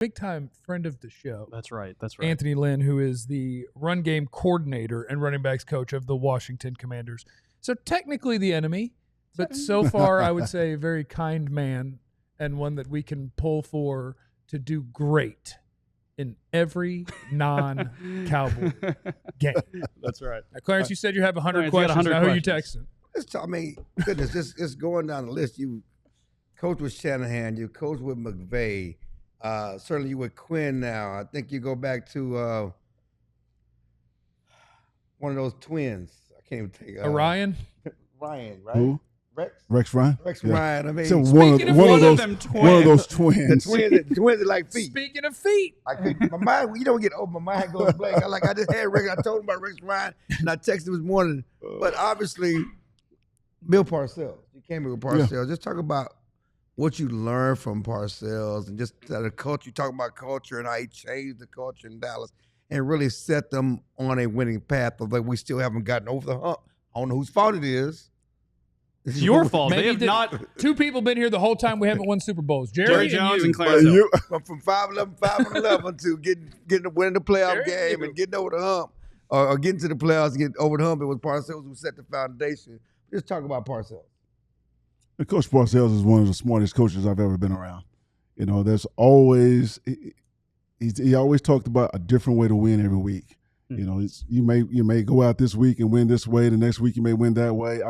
big-time friend of the show. That's right. Anthony Lynn, who is the run game coordinator and running backs coach of the Washington Commanders. So technically the enemy, but so far I would say a very kind man and one that we can pull for to do great in every non-Cowboy game. That's right. Now, Clarence, you said you have 100 Clarence, you got questions. 100 Now who are you questions. texting? I mean, goodness, just going down the list. You coach with Shanahan, you coach with McVay. Certainly you with Quinn now. I think you go back to one of those twins. I can't even think. Ryan? Ryan, right? Who? Rex Ryan? Ryan. I mean, So one of those twins. The twins are like feet. Speaking of feet. My mind, you don't get old. My mind goes blank. I just had Rex. I told him about Rex Ryan, and I texted him this morning. But obviously, Bill Parcells. You came here with Parcells. Yeah. Just talk about what you learned from Parcells and just the culture. You talk about culture and how he changed the culture in Dallas and really set them on a winning path. But we still haven't gotten over the hump. I don't know whose fault it is. It's your fault. They have not. Two people been here the whole time we haven't won Super Bowls. Jerry Jones and Clarence. From 5-11 to getting winning the playoff game and getting over the hump, or getting to the playoffs and getting over the hump. It was Parcells who set the foundation. Just talk about Parcells. Coach Parcells is one of the smartest coaches I've ever been around. You know, there's always he always talked about a different way to win every week. You know, you may go out this week and win this way. The next week you may win that way.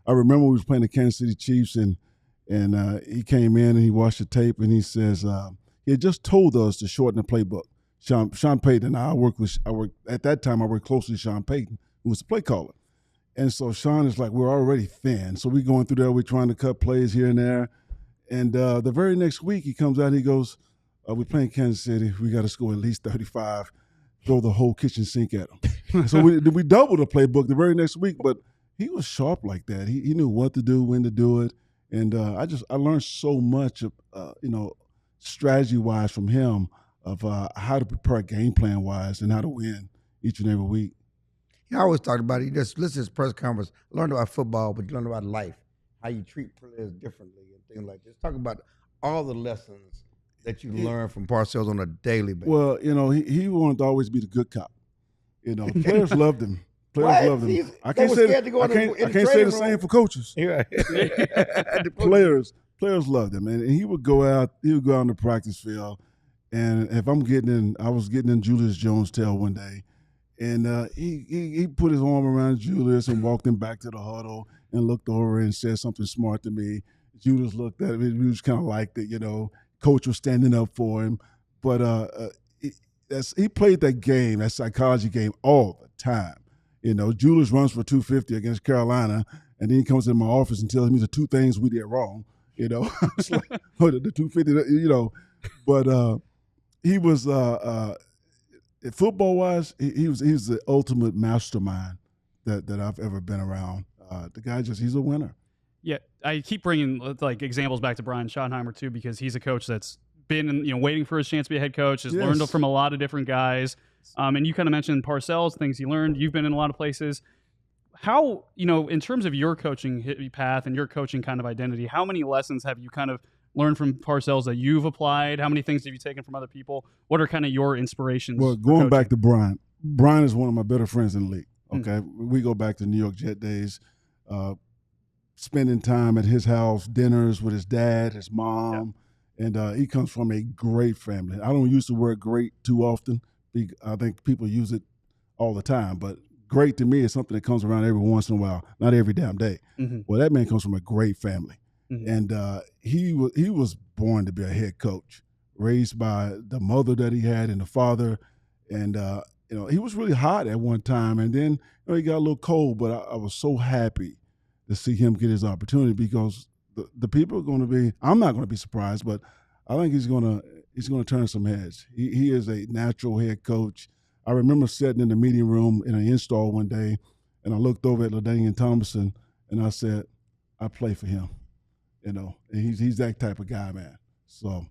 I remember we was playing the Kansas City Chiefs and he came in and he watched the tape and he says he had just told us to shorten the playbook. Sean Payton and I worked at that time. I worked closely with Sean Payton, who was the play caller, and so Sean is like, we're already thin, so we're going through there. We're trying to cut plays here and there, and the very next week he comes out and he goes, we're playing Kansas City. We got to score at least 35. Throw the whole kitchen sink at them. So we doubled the playbook the very next week, but he was sharp like that. He knew what to do, when to do it, and I learned so much of strategy wise from him of how to prepare game plan wise and how to win each and every week. I always talked about it. You just listen to his press conference, learn about football, but you learn about life, how you treat players differently and things like this. Talk about all the lessons that you learn from Parcells on a daily basis. Well, he wanted to always be the good cop. Players loved him. Players loved him. I can't say the same for coaches. Yeah. Players loved him, and he would go out. He would go out on the practice field, and if I was getting in Julius Jones' tail one day, and he put his arm around Julius and walked him back to the huddle and looked over and said something smart to me. Julius looked at me. He was kind of liked it, Coach was standing up for him, but he played that game, that psychology game, all the time. Julius runs for 250 against Carolina, and then he comes in my office and tells me the two things we did wrong. It's like the 250. But he was football wise, he was the ultimate mastermind that I've ever been around. The guy he's a winner. Yeah, I keep bringing examples back to Brian Schottenheimer too, because he's a coach that's been waiting for his chance to be a head coach, has learned from a lot of different guys. And you kind of mentioned Parcells, things he learned. You've been in a lot of places. How, in terms of your coaching path and your coaching kind of identity, how many lessons have you kind of learned from Parcells that you've applied? How many things have you taken from other people? What are kind of your inspirations? Well, going back to Brian is one of my better friends in the league. Okay, we go back to New York Jet days. Spending time at his house, dinners with his dad, his mom, and he comes from a great family. I don't use the word great too often. I think people use it all the time, but great to me is something that comes around every once in a while, not every damn day. Mm-hmm. Well, that man comes from a great family, and he was born to be a head coach, raised by the mother that he had and the father, and he was really hot at one time, and then he got a little cold, but I was so happy to see him get his opportunity because the people are going to be. I'm not going to be surprised, but I think he's going to turn some heads. He is a natural head coach. I remember sitting in the meeting room in an install one day, and I looked over at LaDainian Thompson, and I said, "I play for him," and he's that type of guy, man. So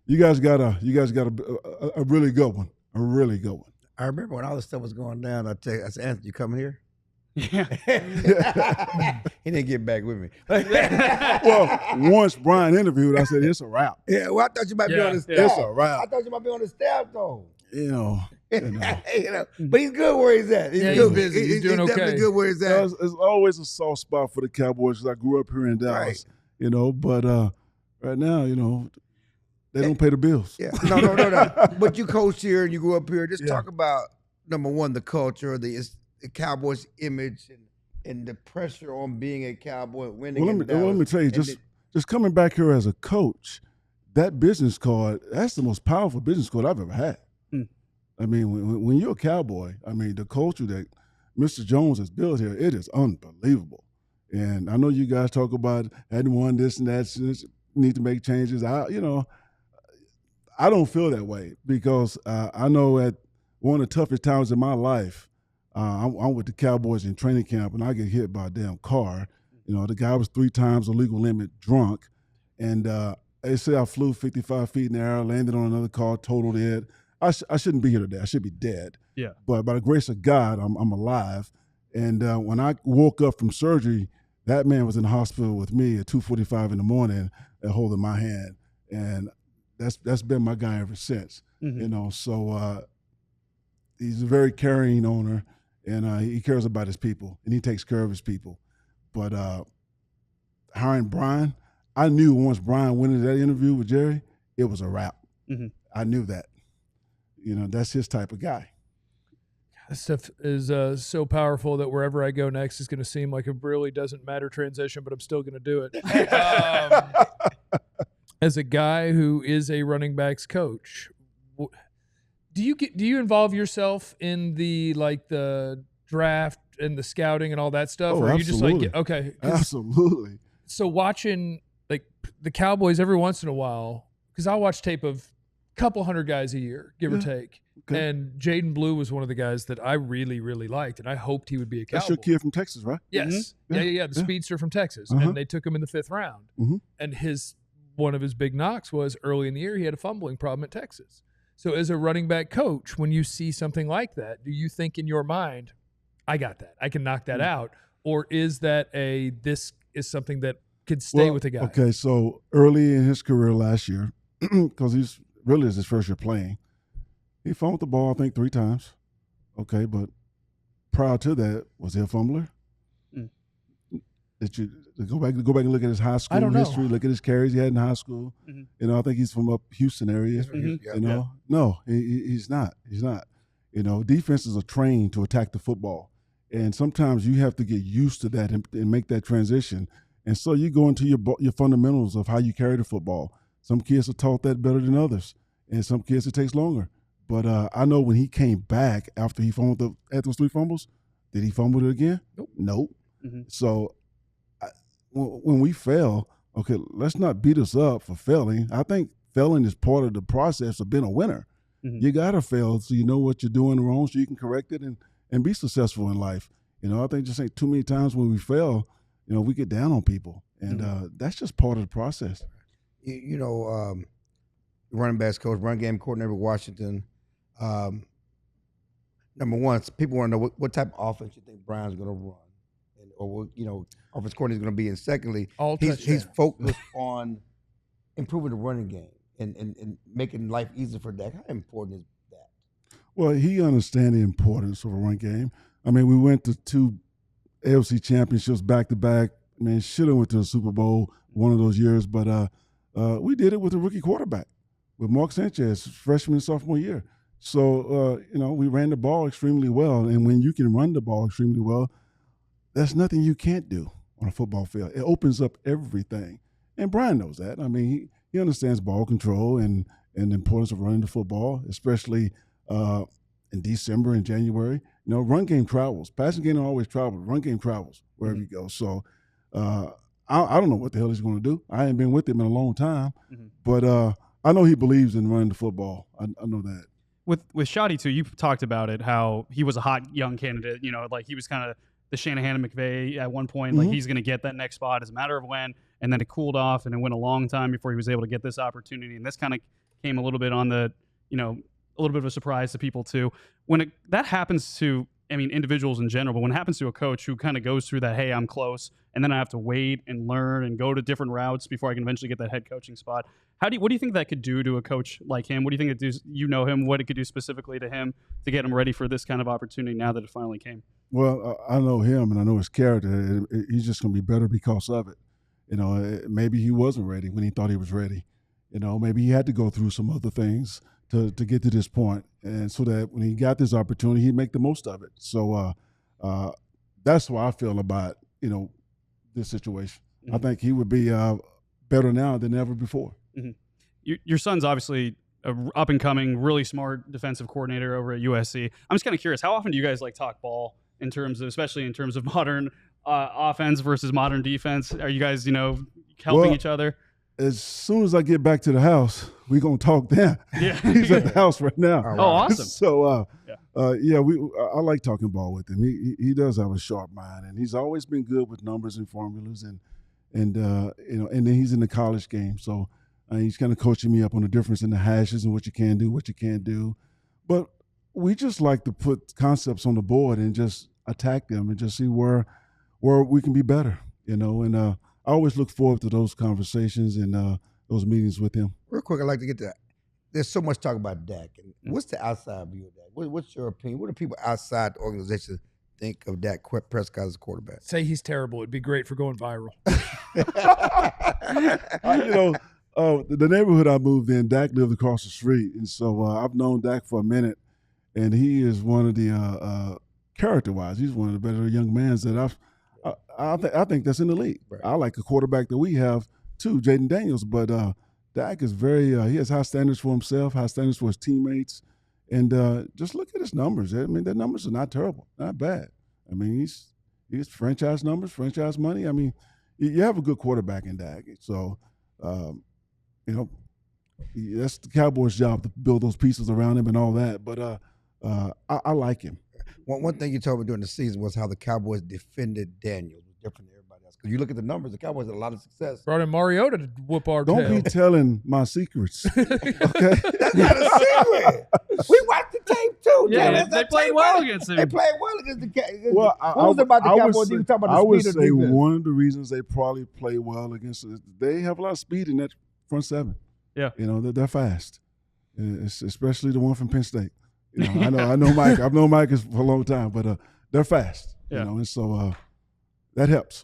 you guys got a really good one, a really good one. I remember when all this stuff was going down. I said, "Anthony, you coming here?" Yeah. He didn't get back with me. Well, once Brian interviewed, I said, it's a wrap. Yeah, well, I thought you might be on the staff. It's a wrap. I thought you might be on the staff, though. You know. But he's good where he's at. He's good. He's busy. He's doing okay. Definitely good where he's at. It's always a soft spot for the Cowboys because I grew up here in Dallas, but right now, they don't pay the bills. Yeah. No. But you coached here and you grew up here. Just talk about, number one, the culture, the Cowboys image and the pressure on being a Cowboy, winning. Well, let me tell you, just coming back here as a coach, that business card, that's the most powerful business card I've ever had. I mean, when you're a Cowboy, I mean, the culture that Mr. Jones has built here, it is unbelievable. And I know you guys talk about hadn't won this and that, need to make changes. I don't feel that way because I know at one of the toughest times in my life, I'm with the Cowboys in training camp, and I get hit by a damn car. The guy was 3 times the legal limit drunk, and they say I flew 55 feet in the air, landed on another car, totaled it. I shouldn't be here today. I should be dead. Yeah. But by the grace of God, I'm alive. And when I woke up from surgery, that man was in the hospital with me at 2:45 in the morning, holding my hand, and that's been my guy ever since. So he's a very caring owner, and he cares about his people, and he takes care of his people. But hiring Brian, I knew once Brian went into that interview with Jerry, it was a wrap. I knew that. That's his type of guy. This stuff is so powerful that wherever I go next is going to seem like a really doesn't matter transition, but I'm still going to do it. As a guy who is a running backs coach, do you involve yourself in the draft and the scouting and all that stuff? Oh, or are absolutely. You just okay? Absolutely. So watching the Cowboys every once in a while, because I watch tape of couple hundred guys a year, give or take. Okay. And Jayden Blue was one of the guys that I really, really liked, and I hoped he would be a Cowboy. That's your kid from Texas, right? Yes. Yeah. The speedster from Texas. And they took him in the 5th round. And one of his big knocks was early in the year he had a fumbling problem at Texas. So as a running back coach, when you see something like that, do you think in your mind, I got that, I can knock that out? Or is that this is something that could stay with a guy? Okay, so early in his career last year, because he's really is his first year playing, he fumbled the ball, I think, 3 times. Okay, but prior to that, was he a fumbler? Did you go back and look at his high school history, look at his carries he had in high school? I think he's from up Houston area. No, he's not. He's not. Defenses are trained to attack the football, and sometimes you have to get used to that and make that transition. And so you go into your fundamentals of how you carry the football. Some kids are taught that better than others, and some kids it takes longer. But I know when he came back after he fumbled had those 3 fumbles, did he fumble it again? Nope. So when we fail, okay, let's not beat us up for failing. I think failing is part of the process of being a winner. You got to fail so you know what you're doing wrong so you can correct it and be successful in life. I think just ain't too many times when we fail, we get down on people. And that's just part of the process. Running backs coach, run game coordinator with Washington. Number one, people want to know what type of offense you think Brian's going to run, or offense coordinator is going to be. And secondly, he's focused on improving the running game and making life easier for Dak. How important is that? Well, he understands the importance of a run game. I mean, we went to 2 AFC championships back to back. I mean, should have went to the Super Bowl one of those years, but we did it with a rookie quarterback, with Mark Sanchez, freshman and sophomore year. So, we ran the ball extremely well. And when you can run the ball extremely well, there's nothing you can't do on a football field. It opens up everything. And Brian knows that. I mean, he understands ball control and the importance of running the football, especially in December and January. Run game travels. Passing game don't always travel. Run game travels wherever you go. So I don't know what the hell he's going to do. I haven't been with him in a long time. But I know he believes in running the football. I know that. With Schotty, too, you've talked about it, how he was a hot young candidate. He was kind of the Shanahan and McVay at one point. Like, he's going to get that next spot. It's a matter of when. And then it cooled off, and it went a long time before he was able to get this opportunity. And this kind of came a little bit on the, a little bit of a surprise to people, too. When that happens to individuals in general, but when it happens to a coach who kind of goes through that, hey, I'm close, and then I have to wait and learn and go to different routes before I can eventually get that head coaching spot. What do you think that could do to a coach like him? What do you think it do? You know him, what it could do specifically to him to get him ready for this kind of opportunity now that it finally came? Well, I know him and I know his character. He's just going to be better because of it. Maybe he wasn't ready when he thought he was ready. Maybe he had to go through some other things to get to this point, and so that when he got this opportunity, he'd make the most of it. So that's how I feel about this situation. Mm-hmm. I think he would be better now than ever before. Mm-hmm. Your son's obviously an up and coming, really smart defensive coordinator over at USC. I'm just kind of curious, how often do you guys talk ball especially in terms of modern offense versus modern defense? Are you guys helping each other? As soon as I get back to the house, we're going to talk then. Yeah. He's at the house right now. Oh, awesome. So, I like talking ball with him. He does have a sharp mind, and he's always been good with numbers and formulas, and then he's in the college game. So he's kind of coaching me up on the difference in the hashes and what you can do, what you can't do. But we just like to put concepts on the board and just attack them and just see where we can be better, and I always look forward to those conversations and those meetings with him. Real quick, I'd like to get to that. There's so much talk about Dak. And what's the outside view of Dak? What's your opinion? What do people outside the organization think of Dak Prescott as a quarterback? Say he's terrible. It'd be great for going viral. The neighborhood I moved in, Dak lived across the street. And so I've known Dak for a minute, and he is one of the character-wise, he's one of the better young men that I think that's in the league. Right. I like a quarterback that we have too, JaydenDaniels, but Dak is he has high standards for himself, high standards for his teammates, and just look at his numbers. I mean, the numbers are not terrible, not bad. I mean, he's franchise numbers, franchise money. I mean, you have a good quarterback in Dak, so that's the Cowboys' job to build those pieces around him and all that. But I like him. One thing you told me during the season was how the Cowboys defended Daniels was different than everybody else. Because you look at the numbers, the Cowboys had a lot of success. Brought in Mariota to whoop our tail. Don't be telling my secrets. Okay? That's not a secret. We watched the tape too. Yeah, they played well against him. They played well against the Cowboys. Well, what was it about the Cowboys? You talking about the I would speed of say defense. one of the reasons they probably play well against us, they have a lot of speed in that front seven. Yeah, they're fast, especially the one from Penn State. I know Mike. I've known Mike for a long time, but they're fast. Yeah. And so that helps.